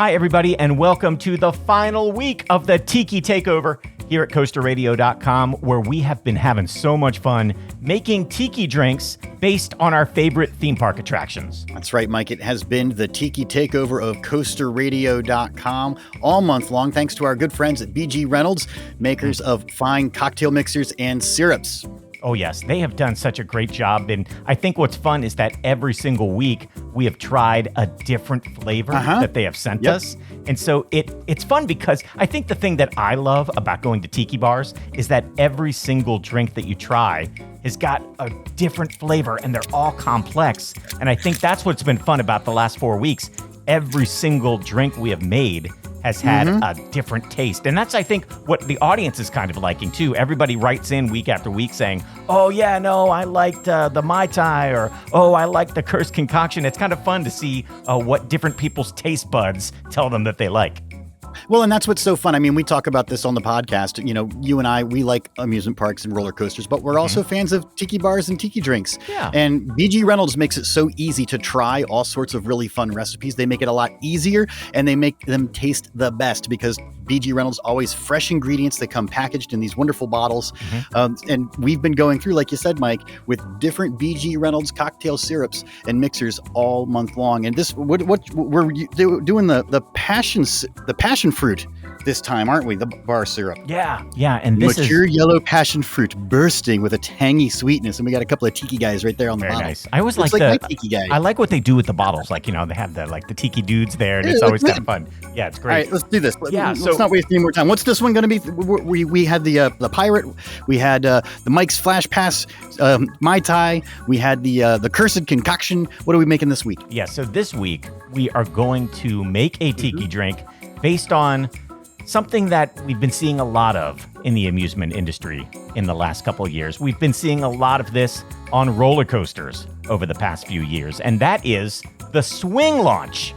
Hi, everybody, and welcome to the final week of the Tiki Takeover here at CoasterRadio.com, where we have been having so much fun making tiki drinks based on our favorite theme park attractions. That's right, Mike. It has been the Tiki Takeover of CoasterRadio.com all month long, thanks to our good friends at BG Reynolds, makers of fine cocktail mixers and syrups. Oh, yes. They have done such a great job. And I think what's fun is that every single week we have tried a different flavor that they have sent us. And so it's fun because I think the thing that I love about going to tiki bars is that every single drink that you try has got a different flavor and they're all complex. And I think that's what's been fun about the last 4 weeks. Every single drink we have made has had a different taste. And that's, I think, what the audience is kind of liking, too. Everybody writes in week after week saying, oh, yeah, no, I liked the Mai Tai, or, oh, I like the Cursed Concoction. It's kind of fun to see what different people's taste buds tell them that they like. Well, and that's what's so fun. I mean, we talk about this on the podcast. You know, you and I, we like amusement parks and roller coasters, but we're also fans of tiki bars and tiki drinks. Yeah. And BG Reynolds makes it so easy to try all sorts of really fun recipes. They make it a lot easier and they make them taste the best because BG Reynolds always fresh ingredients that come packaged in these wonderful bottles. And we've been going through, like you said, Mike, with different BG Reynolds cocktail syrups and mixers all month long. And this, what we're doing the passion fruit this time, aren't we? The bar syrup. Yeah. And this mature yellow passion fruit bursting with a tangy sweetness. And we got a couple of tiki guys right there on the bottle. Nice. I always like my tiki guy. I like what they do with the bottles. Like, you know, they have the tiki dudes there and it's always kind of fun. Yeah, it's great. All right, let's do this. Let's not waste any more time. What's this one going to be? We had the pirate. We had the Mike's Flash Pass Mai Tai. We had the Cursed Concoction. What are we making this week? Yeah, so this week we are going to make a tiki drink based on something that we've been seeing a lot of in the amusement industry in the last couple of years. We've been seeing a lot of this on roller coasters over the past few years, and that is the swing launch.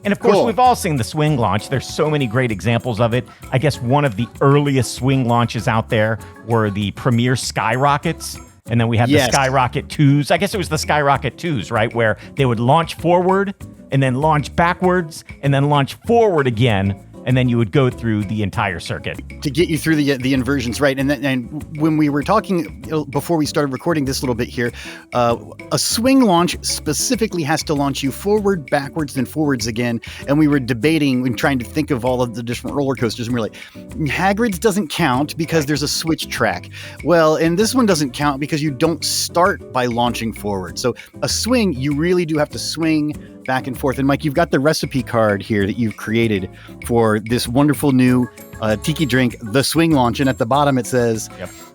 And of course, we've all seen the swing launch. There's so many great examples of it. I guess one of the earliest swing launches out there were the Premier Skyrockets. And then we had the Skyrocket 2s. I guess it was the Skyrocket 2s, right? Where they would launch forward and then launch backwards and then launch forward again. And then you would go through the entire circuit to get you through the inversions, right? And when we were talking before we started recording this little bit here, a swing launch specifically has to launch you forward, backwards, then forwards again. And we were debating and trying to think of all of the different roller coasters, and we were like, Hagrid's doesn't count because there's a switch track. Well, and this one doesn't count because you don't start by launching forward. So a swing, you really do have to swing back and forth. And Mike, you've got the recipe card here that you've created for this wonderful new tiki drink, the swing launch. And at the bottom it says,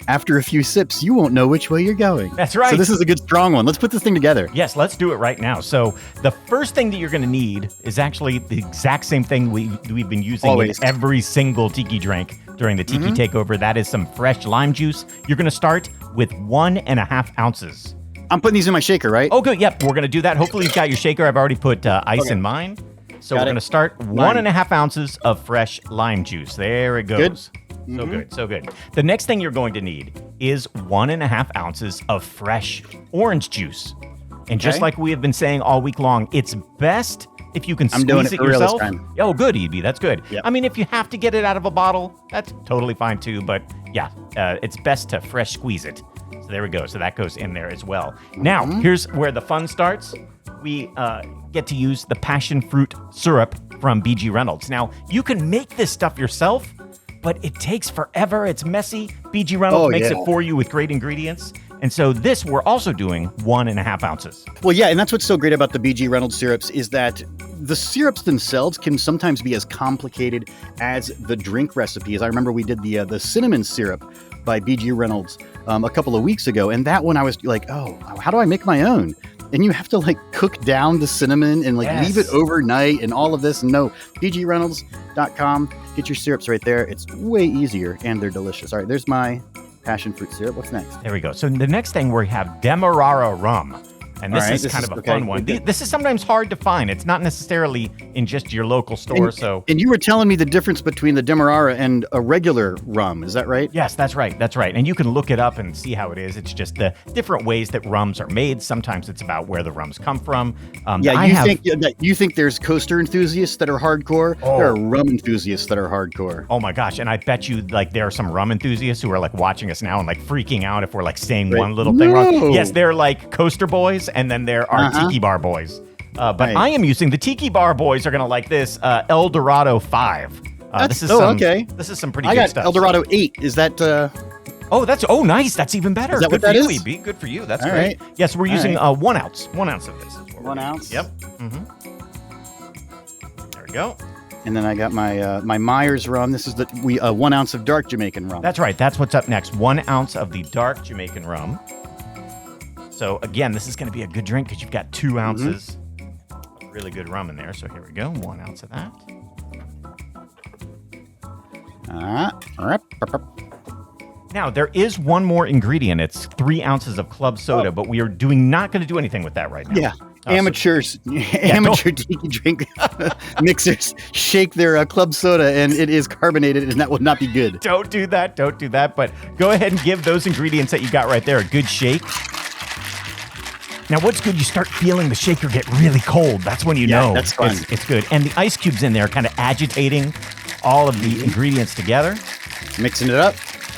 after a few sips, you won't know which way you're going. That's right. So this is a good strong one. Let's put this thing together. Yes, let's do it right now. So the first thing that you're going to need is actually the exact same thing we've been using in every single tiki drink during the Tiki Takeover. That is some fresh lime juice. You're going to start with 1.5 ounces. I'm putting these in my shaker, right? Oh, good. Yep, we're going to do that. Hopefully you've got your shaker. I've already put ice in mine. So we're going to start 1.5 ounces of fresh lime juice. There it goes. Good. So good. The next thing you're going to need is 1.5 ounces of fresh orange juice. And just like we have been saying all week long, it's best if you can squeeze it yourself. Oh, good, EB. That's good. Yep. I mean, if you have to get it out of a bottle, that's totally fine too. But yeah, it's best to fresh squeeze it. So there we go. So that goes in there as well. Now, here's where the fun starts. We get to use the passion fruit syrup from BG Reynolds. Now, you can make this stuff yourself, but it takes forever. It's messy. BG Reynolds makes it for you with great ingredients. And so this, we're also doing 1.5 ounces. Well, yeah, and that's what's so great about the BG Reynolds syrups is that the syrups themselves can sometimes be as complicated as the drink recipes. I remember we did the cinnamon syrup by BG Reynolds a couple of weeks ago, and that one I was like, oh, how do I make my own? And you have to like cook down the cinnamon and leave it overnight and all of this. No, bgreynolds.com. Get your syrups right there. It's way easier and they're delicious. All right, there's my passion fruit syrup. What's next? There we go. So the next thing we have Demerara rum. And this is kind of a fun one. This is sometimes hard to find. It's not necessarily in just your local store. And you were telling me the difference between the Demerara and a regular rum. Is that right? Yes, that's right. That's right. And you can look it up and see how it is. It's just the different ways that rums are made. Sometimes it's about where the rums come from. You think there's coaster enthusiasts that are hardcore? Oh. There are rum enthusiasts that are hardcore. Oh my gosh. And I bet you there are some rum enthusiasts who are watching us now and freaking out if we're saying one little thing wrong. Yes, they're coaster boys, and then there are Tiki Bar boys. But I am using the Tiki Bar boys are going to like this El Dorado 5. This is some pretty good stuff. El Dorado 8. Is that... nice. That's even better. Is that what that is? EB. Good for you. That's great. Right. Yes, we're using 1 ounce. 1 ounce of this. 1 ounce? Yep. Mm-hmm. There we go. And then I got my my Myers rum. This is 1 ounce of dark Jamaican rum. That's right. That's what's up next. 1 ounce of the dark Jamaican rum. So again, this is going to be a good drink because you've got 2 ounces of really good rum in there. So here we go. 1 ounce of that. Now, there is one more ingredient. It's 3 ounces of club soda, but we are not going to do anything with that right now. Yeah. Amateur tiki drink mixers shake their club soda, and it is carbonated, and that will not be good. Don't do that. Don't do that. But go ahead and give those ingredients that you got right there a good shake. Now, what's good, you start feeling the shaker get really cold. That's when you know that's fun. It's good. And the ice cubes in there kind of agitating all of the ingredients together. Mixing it up.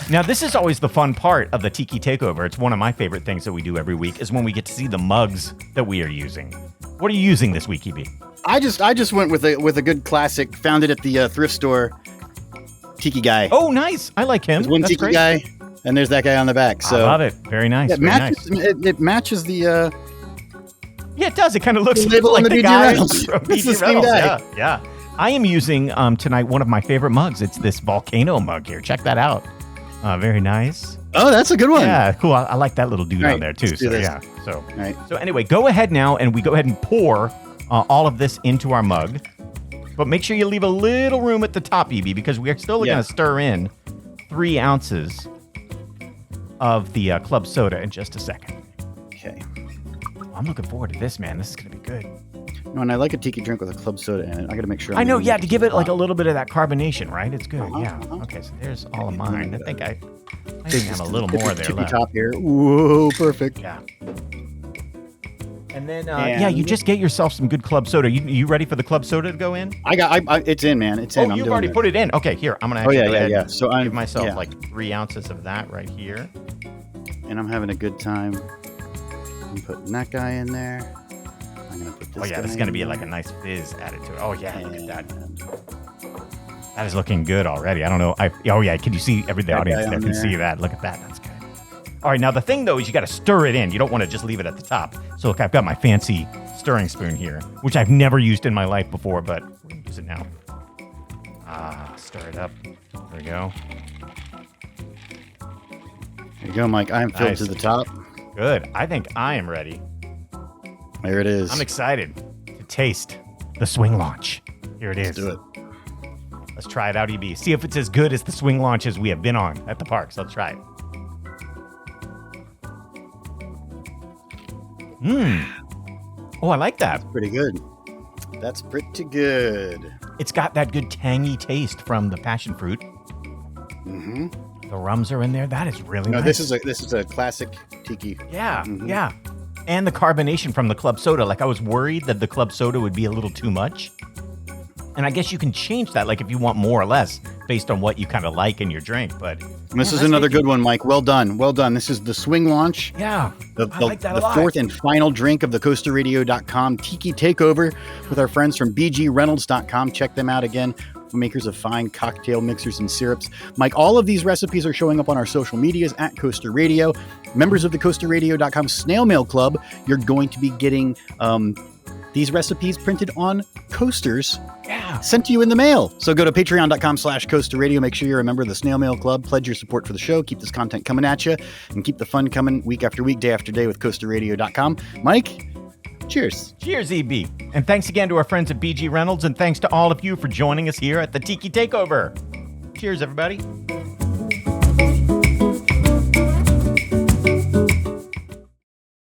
Now, this is always the fun part of the Tiki Takeover. It's one of my favorite things that we do every week is when we get to see the mugs that we are using. What are you using this week, EB? I just went with a good classic. Found it at the thrift store. Tiki guy. Oh, nice. I like him. There's one Tiki guy, and there's that guy on the back. So I love it. Very nice. It matches the. Yeah, it does. It kind of looks like the guy from It's the BG same Reynolds. guy. Yeah. I am using tonight one of my favorite mugs. It's this volcano mug here. Check that out. Very nice. Oh, that's a good one. Yeah, cool. I like that little dude on there too. So anyway, go ahead now and we go ahead and pour all of this into our mug. But make sure you leave a little room at the top, EB, because we are still going to stir in 3 ounces of the club soda in just a second. Okay. I'm looking forward to this, man. This is going to be good. No, and I like a tiki drink with a club soda in it. I got to make sure. I know, to give it a little bit of that carbonation, right? It's good, Okay, so there's all of mine. I think I have a little more there left. Top here. Whoa, perfect. Yeah. And then, you just get yourself some good club soda. You ready for the club soda to go in? It's in, man. It's in. You've already put it in. Okay, here. I'm going to actually go ahead So give myself 3 ounces of that right here. And I'm having a good time. I'm putting that guy in there. I'm going to put this this is going to be like a nice fizz added to it. Oh, yeah, look at that. That is looking good already. I don't know. Can you see the audience there can see that? Look at that. That's good. All right, now the thing, though, is you got to stir it in. You don't want to just leave it at the top. So, look, I've got my fancy stirring spoon here, which I've never used in my life before, but we're going to use it now. Stir it up. There we go. There you go, Mike. I am filled to the top. Good. I think I am ready. There it is. I'm excited to taste the swing launch. Here it is. Let's do it. Let's try it out, EB. See if it's as good as the swing launches we have been on at the parks. Let's try it. Oh, I like that. That's pretty good. That's pretty good. It's got that good tangy taste from the passion fruit. Mm-hmm. The rums are in there. That is really nice. This is a classic tiki. Yeah, yeah. And the carbonation from the club soda. I was worried that the club soda would be a little too much. And I guess you can change that, if you want more or less, based on what you kind of like in your drink. But this is another good one, Mike. Well done. Well done. This is the swing launch. Yeah, I like that a lot. The fourth and final drink of the CoasterRadio.com Tiki Takeover with our friends from BGReynolds.com. Check them out again. Makers of fine cocktail mixers and syrups. Mike, all of these recipes are showing up on our social medias at Coaster Radio. Members of the CoasterRadio.com Snail Mail Club, you're going to be getting these recipes printed on coasters sent to you in the mail. So go to patreon.com/Coaster Radio. Make sure you're a member of the Snail Mail Club. Pledge your support for the show. Keep this content coming at you and keep the fun coming week after week, day after day with CoasterRadio.com. Mike, cheers. Cheers, EB. And thanks again to our friends at BG Reynolds, and thanks to all of you for joining us here at the Tiki Takeover. Cheers, everybody.